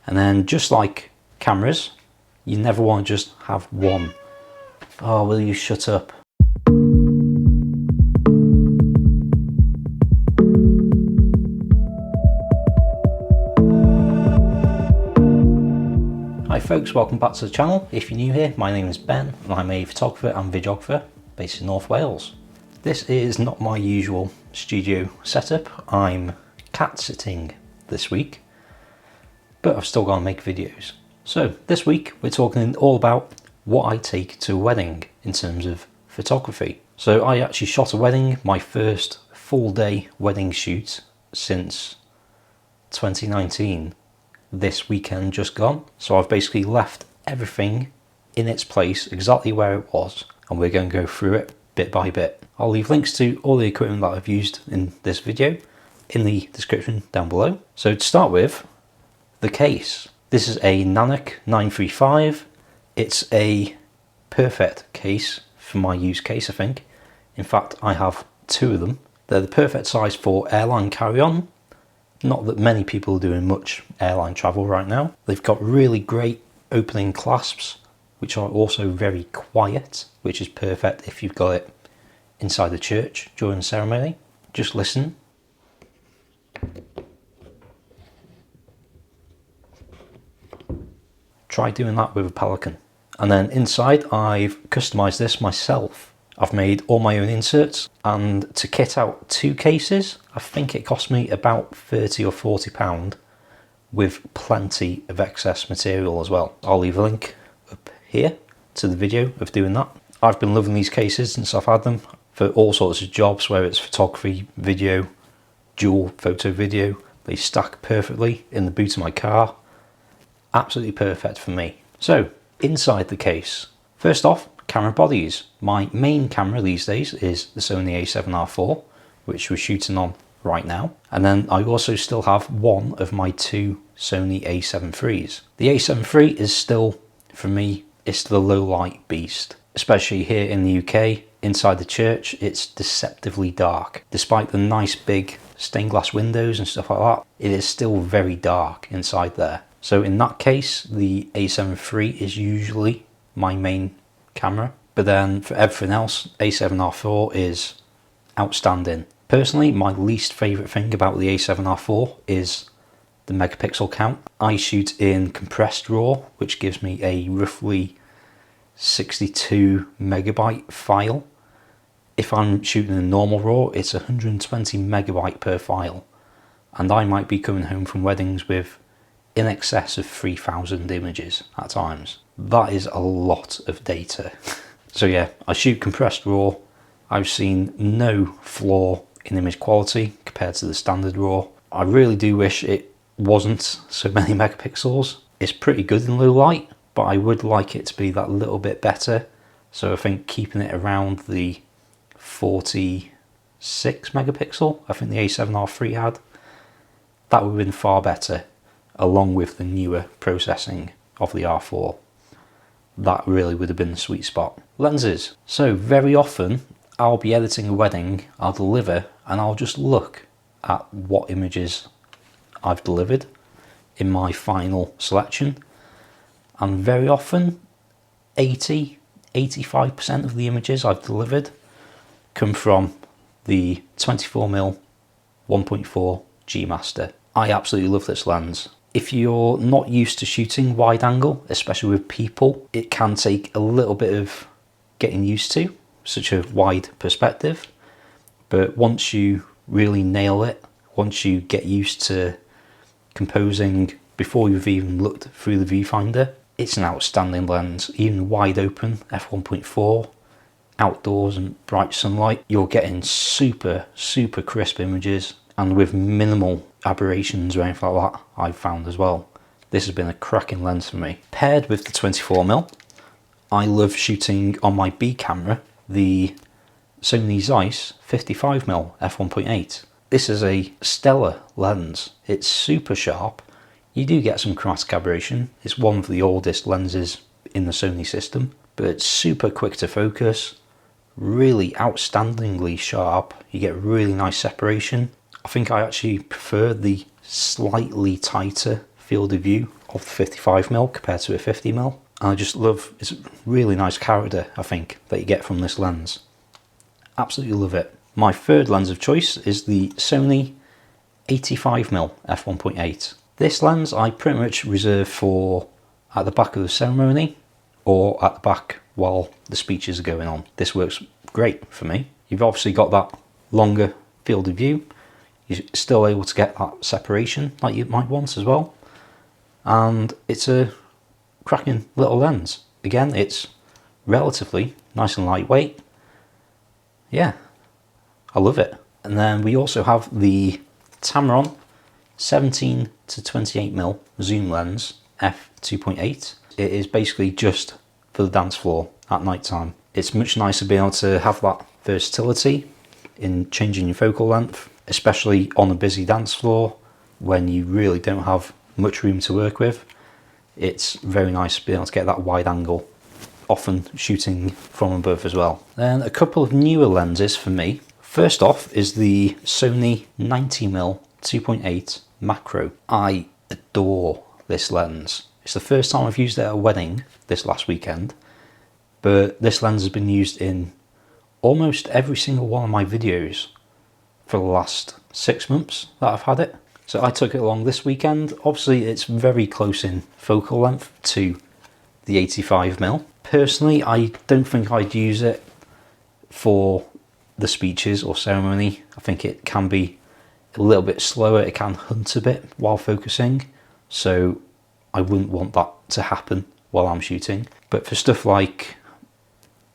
And then just like cameras, you never want to just have one. Oh, will you shut up? Hi folks, welcome back to the channel. If you're new here, my name is Ben and I'm a photographer and videographer based in North Wales. This is not my usual studio setup. I'm cat sitting this week, but I've still got to make videos. So this week we're talking all about what I take to a wedding in terms of photography. So I actually shot a wedding, my first full day wedding shoot since 2019. This weekend just gone. So I've basically left everything in its place exactly where it was, and we're going to go through it bit by bit. I'll leave links to all the equipment that I've used in this video in the description down below. So to start with, the case. This is a Nanak 935. It's a perfect case for my use case, I think. In fact, I have two of them. They're the perfect size for airline carry-on. Not that many people are doing much airline travel right now. They've got really great opening clasps, which are also very quiet, which is perfect if you've got it inside the church during the ceremony. Just listen. Try doing that with a Pelican. And then inside, I've customized this myself. I've made all my own inserts, and to kit out two cases, I think it cost me about £30 or £40 with plenty of excess material as well. I'll leave a link up here to the video of doing that. I've been loving these cases since I've had them for all sorts of jobs, whether it's photography, video, dual photo video. They stack perfectly in the boot of my car. Absolutely perfect for me. So inside the case, first off, camera bodies. My main camera these days is the Sony a7R4, which we're shooting on right now. And then I also still have one of my two Sony a7 IIIs. The a7 III is still, for me, it's still a low light beast. Especially here in the UK, inside the church, it's deceptively dark. Despite the nice big stained glass windows and stuff like that, it is still very dark inside there. So in that case, the a7 III is usually my main camera, but then for everything else, a7R4 is outstanding. Personally, my least favourite thing about the a7R4 is the megapixel count. I shoot in compressed RAW, which gives me a roughly 62 megabyte file. If I'm shooting in normal RAW, it's 120 megabyte per file, and I might be coming home from weddings with in excess of 3,000 images at times. That is a lot of data. So yeah, I shoot compressed RAW. I've seen no flaw in image quality compared to the standard RAW. I really do wish it wasn't so many megapixels. It's pretty good in low light, but I would like it to be that little bit better. So I think keeping it around the 46 megapixel, I think the a7R III had, that would have been far better, along with the newer processing of the R4. That really would have been the sweet spot. Lenses. So very often I'll be editing a wedding, I'll deliver, and I'll just look at what images I've delivered in my final selection. And very often 85% of the images I've delivered come from the 24mm 1.4 G Master. I absolutely love this lens. If you're not used to shooting wide angle, especially with people, it can take a little bit of getting used to such a wide perspective. But once you really nail it, once you get used to composing before you've even looked through the viewfinder, it's an outstanding lens. Even wide open f1.4, outdoors and bright sunlight, you're getting super crisp images, and with minimal aberrations or anything like that, I've found as well. This has been a cracking lens for me. Paired with the 24mm, I love shooting on my B camera, the Sony Zeiss 55mm f1.8. This is a stellar lens. It's super sharp. You do get some chromatic aberration. It's one of the oldest lenses in the Sony system, but it's super quick to focus, really outstandingly sharp. You get really nice separation. I think I actually prefer the slightly tighter field of view of the 55mm compared to a 50mm. And I just love, it's a really nice character, I think, that you get from this lens. Absolutely love it. My third lens of choice is the Sony 85mm f1.8. This lens I pretty much reserve for at the back of the ceremony or at the back while the speeches are going on. This works great for me. You've obviously got that longer field of view. You're still able to get that separation like you might want as well. And it's a cracking little lens. Again, it's relatively nice and lightweight. Yeah, I love it. And then we also have the Tamron 17 to 28mm zoom lens f2.8. It is basically just for the dance floor at night time. It's much nicer being able to have that versatility in changing your focal length, especially on a busy dance floor when you really don't have much room to work with. It's very nice to be able to get that wide angle, often shooting from above as well. Then a couple of newer lenses for me. First off is the Sony 90mm 2.8 macro. I adore this lens. It's the first time I've used it at a wedding this last weekend, but this lens has been used in almost every single one of my videos for the last 6 months that I've had it. So I took it along this weekend. Obviously it's very close in focal length to the 85mm. Personally, I don't think I'd use it for the speeches or ceremony. I think it can be a little bit slower. It can hunt a bit while focusing, so I wouldn't want that to happen while I'm shooting. But for stuff like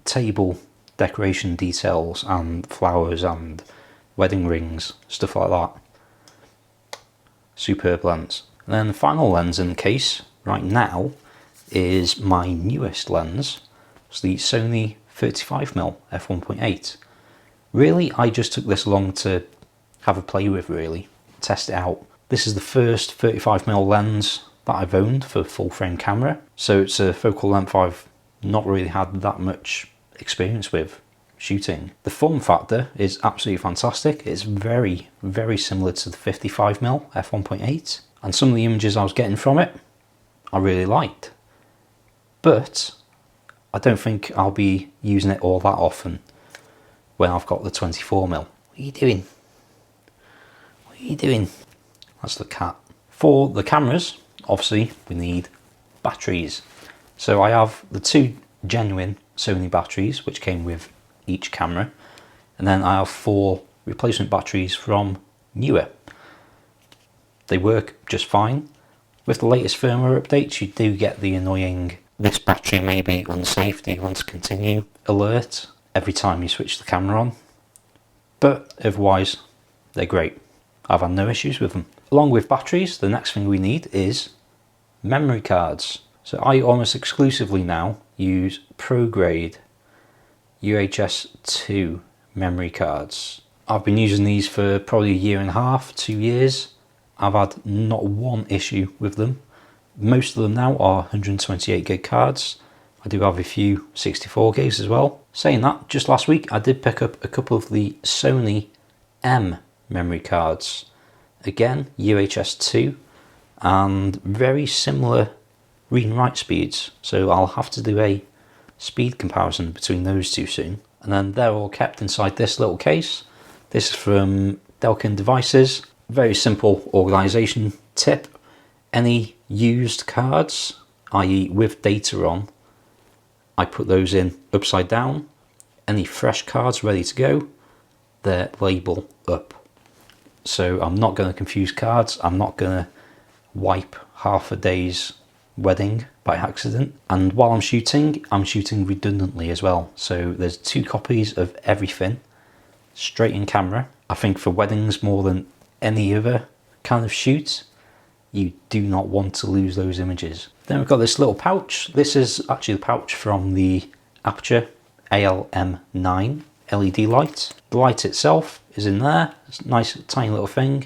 table decoration details and flowers and wedding rings, stuff like that, superb lens. And then the final lens in the case right now is my newest lens. It's the Sony 35mm f1.8. Really, I just took this along to have a play with, really, test it out. This is the first 35mm lens that I've owned for full frame camera, so it's a focal length I've not really had that much experience with shooting. The form factor is absolutely fantastic. It's very, very similar to the 55mm f1.8, and some of the images I was getting from it I really liked, but I don't think I'll be using it all that often when I've got the 24mm. What are you doing? What are you doing? That's the cat. For the cameras, obviously we need batteries. So I have the 2 genuine Sony batteries which came with each camera, and then I have 4 replacement batteries from Newer. They work just fine. With the latest firmware updates you do get the annoying "this battery may be unsafe, do you want to continue" alert every time you switch the camera on, but otherwise they're great. I've had no issues with them. Along with batteries, the next thing we need is memory cards. So I almost exclusively now use pro grade UHS 2 memory cards. I've been using these for probably 1.5 to 2 years. I've had not one issue with them. Most of them now are 128 gig cards. I do have a few 64 gigs as well. Saying that, just last week I did pick up a couple of the Sony M memory cards. Again, UHS 2, and very similar read and write speeds. So I'll have to do a speed comparison between those two soon. And then they're all kept inside this little case. This is from Delkin Devices. Very simple organisation tip. Any used cards, i.e. with data on, I put those in upside down. Any fresh cards ready to go, they're label up. So I'm not going to confuse cards. I'm not going to wipe half a day's wedding by accident. And while I'm shooting redundantly as well. So there's 2 copies of everything straight in camera. I think for weddings more than any other kind of shoot, you do not want to lose those images. Then we've got this little pouch. This is actually the pouch from the Aperture ALM9 LED light. The light itself is in there. It's a nice tiny little thing.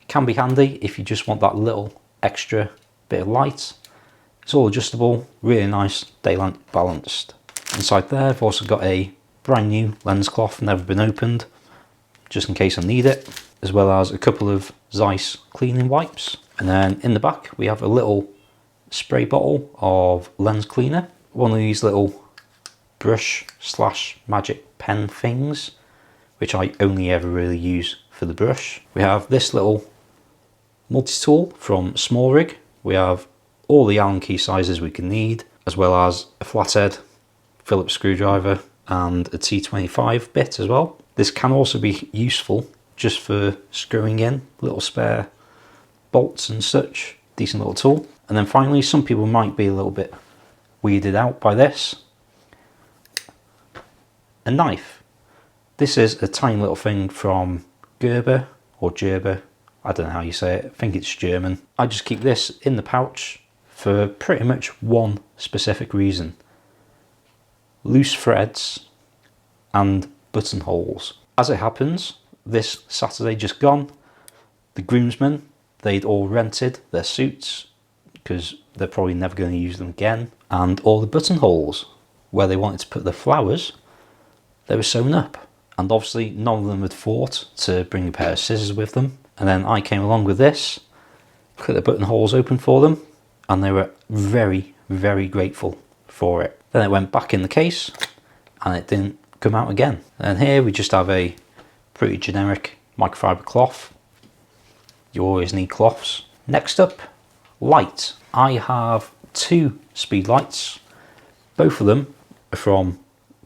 It can be handy if you just want that little extra bit of light. It's all adjustable, really nice, daylight balanced. Inside there I've also got a brand new lens cloth, never been opened, just in case I need it, as well as a couple of Zeiss cleaning wipes. And then in the back we have a little spray bottle of lens cleaner, one of these little brush slash magic pen things, which I only ever really use for the brush. We have this little multi-tool from Small Rig. We have all the Allen key sizes we can need, as well as a flathead Phillips screwdriver and a T25 bit as well. This can also be useful just for screwing in little spare bolts and such. Decent little tool. And then finally, some people might be a little bit weirded out by this. A knife. This is a tiny little thing from Gerber or Gerber. I don't know how you say it. I think it's German. I just keep this in the pouch for pretty much one specific reason. Loose threads and buttonholes. As it happens, this Saturday just gone, the groomsmen, they'd all rented their suits because they're probably never going to use them again, and all the buttonholes where they wanted to put the flowers, they were sewn up, and obviously none of them had thought to bring a pair of scissors with them. And then I came along with this, cut the buttonholes open for them, and they were very, very grateful for it. Then it went back in the case and it didn't come out again. And here we just have a pretty generic microfiber cloth. You always need cloths. Next up, light. I have two Speedlights. Both of them are from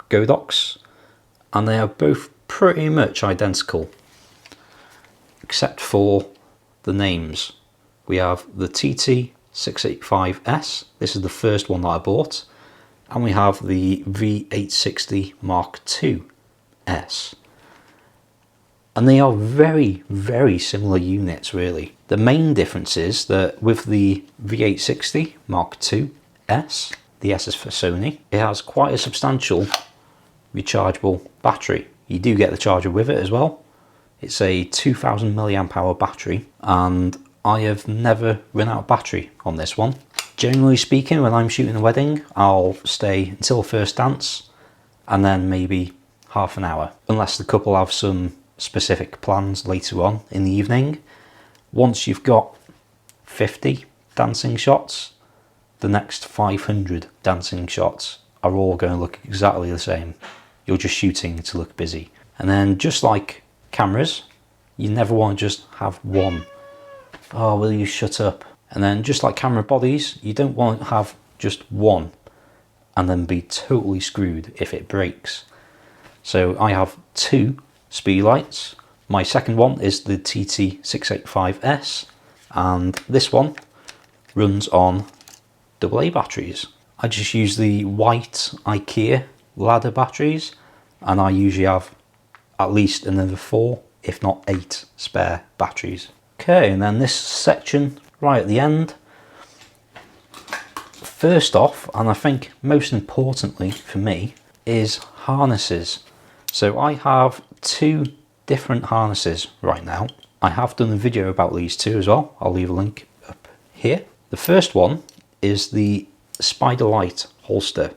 Godox, and they are both pretty much identical, except for the names. We have the TT685S, this is the first one that I bought, and we have the V860 Mark II S. And they are very, very similar units really. The main difference is that with the V860 Mark II S, the S is for Sony, it has quite a substantial rechargeable battery. You do get the charger with it as well. It's a 2000 milliamp hour battery, and I have never run out of battery on this one. Generally speaking, when I'm shooting a wedding, I'll stay until first dance and then maybe half an hour, unless the couple have some specific plans later on in the evening. Once you've got 50 dancing shots, the next 500 dancing shots are all going to look exactly the same. You're just shooting to look busy. And then just like cameras, you never want to just have one. Oh, will you shut up? And then just like camera bodies, you don't want to have just one and then be totally screwed if it breaks. So I have two Speedlights. My second one is the TT685S, and this one runs on AA batteries. I just use the white IKEA ladder batteries, and I usually have at least another 4, if not 8 spare batteries. Okay, and then this section right at the end. First off, and I think most importantly for me, is harnesses. So I have 2 different harnesses right now. I have done a video about these 2 as well. I'll leave a link up here. The first one is the Speedlight holster.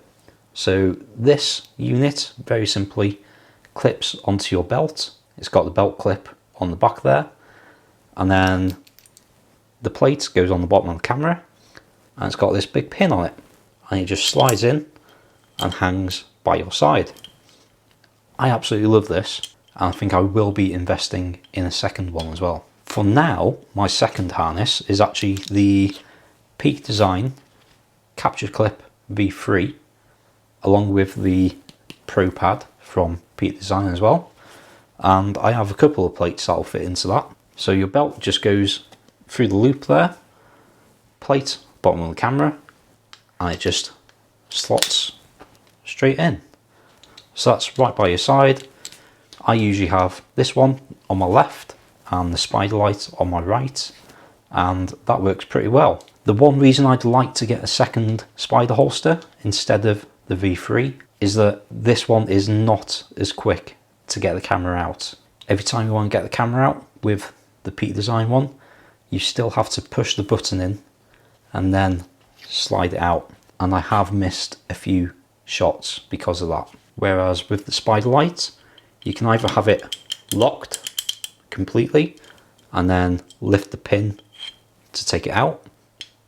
So this unit very simply clips onto your belt. It's got the belt clip on the back there, and then the plate goes on the bottom of the camera, and it's got this big pin on it, and it just slides in and hangs by your side. I absolutely love this, and I think I will be investing in a second one as well. For now, my second harness is actually the Peak Design Capture Clip V3, along with the Pro Pad from Peak Design as well. And I have a couple of plates that'll fit into that. So your belt just goes through the loop there, plate, bottom of the camera, and it just slots straight in. So that's right by your side. I usually have this one on my left and the Speedlight on my right, and that works pretty well. The one reason I'd like to get a second Spider holster instead of the V3 is that this one is not as quick to get the camera out. Every time you want to get the camera out with the Peak Design one, you still have to push the button in and then slide it out, and I have missed a few shots because of that. Whereas with the Speedlight, you can either have it locked completely and then lift the pin to take it out,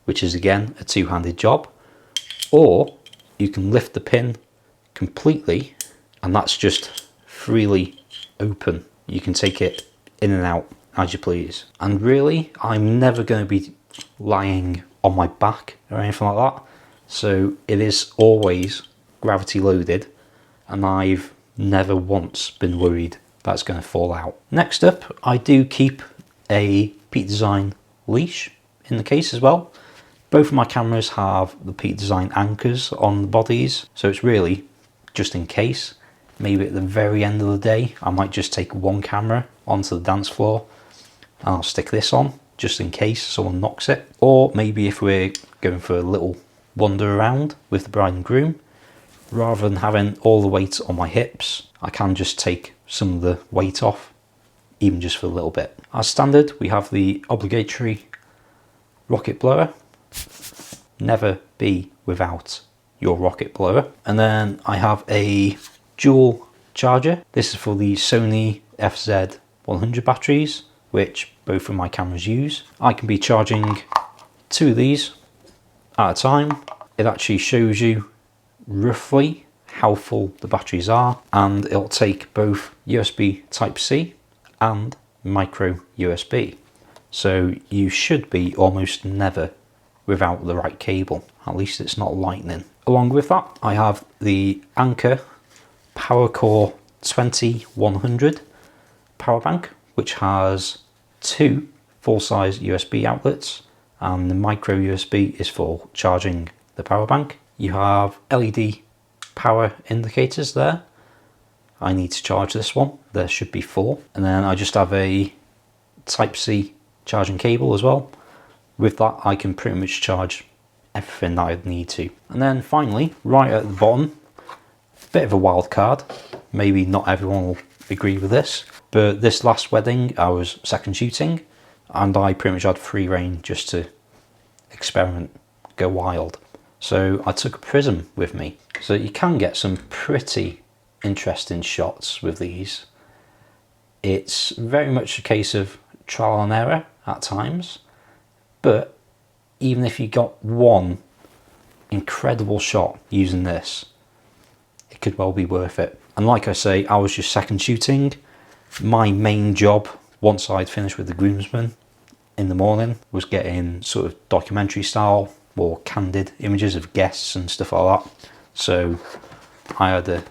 which is again a two-handed job, or you can lift the pin completely and that's just freely open. You can take it in and out as you please. And really, I'm never going to be lying on my back or anything like that, so it is always gravity loaded, and I've never once been worried that's going to fall out. Next up, I do keep a Peak Design leash in the case as well. Both of my cameras have the Peak Design anchors on the bodies, so it's really just in case. Maybe at the very end of the day, I might just take one camera onto the dance floor and I'll stick this on just in case someone knocks it. Or maybe if we're going for a little wander around with the bride and groom, rather than having all the weight on my hips, I can just take some of the weight off, even just for a little bit. As standard, we have the obligatory rocket blower. Never be without your rocket blower. And then I have a dual charger. This is for the Sony FZ100 batteries, which both of my cameras use. I can be charging 2 of these at a time. It actually shows you roughly how full the batteries are, and it'll take both USB Type-C and micro USB. So you should be almost never without the right cable. At least it's not lightning. Along with that, I have the Anker PowerCore 20100 power bank, which has 2 full-size USB outlets, and the micro USB is for charging the power bank. You have LED power indicators there. I need to charge this one. There should be 4. And then I just have a Type-C charging cable as well. With that, I can pretty much charge everything that I need to. And then finally, right at the bottom, a bit of a wild card. Maybe not everyone will agree with this, but this last wedding I was second shooting and I pretty much had free reign just to experiment, go wild. So I took a prism with me. So you can get some pretty interesting shots with these. It's very much a case of trial and error at times, but even if you got one incredible shot using this, it could well be worth it. And like I say, I was just second shooting. My main job, once I'd finished with the groomsmen in the morning, was getting sort of documentary style or candid images of guests and stuff like that. So I had a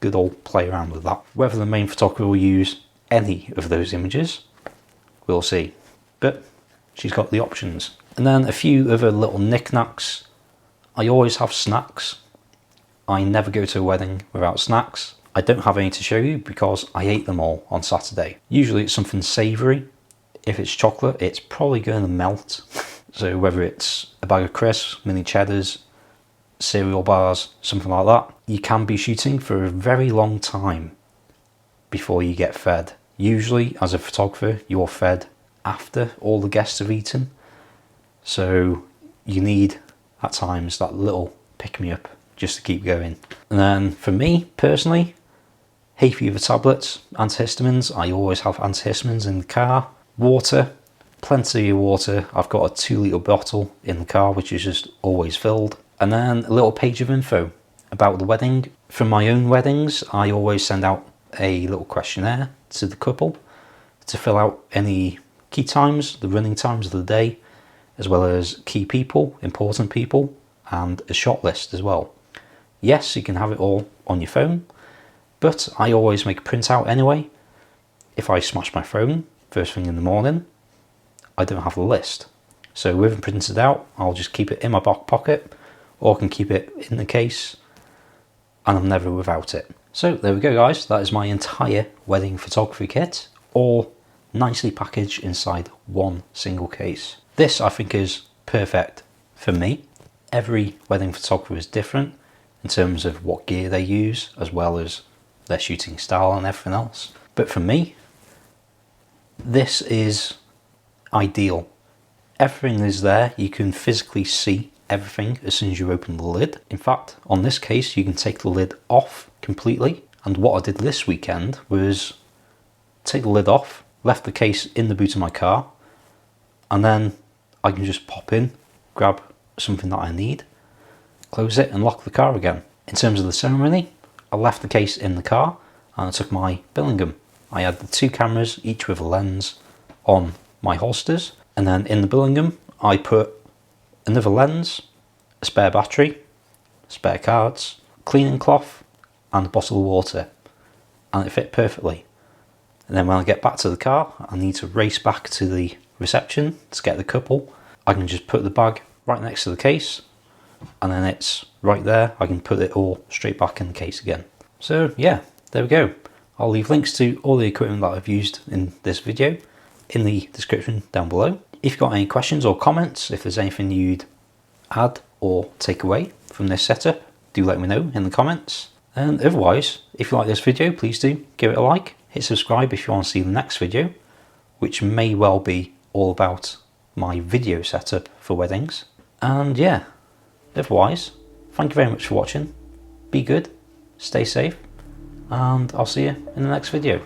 good old play around with that. Whether the main photographer will use any of those images, we'll see. But she's got the options. And then a few other little knickknacks. I always have snacks. I never go to a wedding without snacks. I don't have any to show you because I ate them all on Saturday. Usually it's something savoury. If it's chocolate, it's probably going to melt. So whether it's a bag of crisps, mini cheddars, cereal bars, something like that, you can be shooting for a very long time before you get fed. Usually, as a photographer, you're fed after all the guests have eaten. So you need, at times, that little pick-me-up just to keep going. And then for me, personally, hay fever tablets, antihistamines. I always have antihistamines in the car. Water, plenty of water. I've got a 2-litre bottle in the car, which is just always filled. And then a little page of info about the wedding. For my own weddings, I always send out a little questionnaire to the couple to fill out any key times, the running times of the day, as well as key people, important people, and a shot list as well. Yes, you can have it all on your phone, but I always make a printout anyway. If I smash my phone first thing in the morning, I don't have the list. So with it printed out, I'll just keep it in my back pocket, or I can keep it in the case, and I'm never without it. So there we go guys, that is my entire wedding photography kit, all nicely packaged inside one single case. This I think is perfect for me. Every wedding photographer is different in terms of what gear they use, as well as their shooting style and everything else. But for me, this is ideal. Everything is there, you can physically see everything as soon as you open the lid. In fact, on this case, you can take the lid off completely. And what I did this weekend was take the lid off, left the case in the boot of my car, and then I can just pop in grab something that I need, close it and lock the car again. In terms of the ceremony, I left the case in the car and I took my Billingham. I had the 2 cameras, each with a lens, on my holsters, and then in the Billingham I put another lens, a spare battery, spare cards, cleaning cloth and a bottle of water, and it fit perfectly. And then when I get back to the car, I need to race back to the reception to get the couple. I can just put the bag right next to the case, and then it's right there. I can put it all straight back in the case again. So yeah, there we go. I'll leave links to all the equipment that I've used in this video in the description down below. If you've got any questions or comments, if there's anything you'd add or take away from this setup, do let me know in the comments. And otherwise, if you like this video, please do give it a like, hit subscribe if you want to see the next video, which may well be all about my video setup for weddings. And yeah, otherwise, thank you very much for watching. Be good, stay safe, and I'll see you in the next video.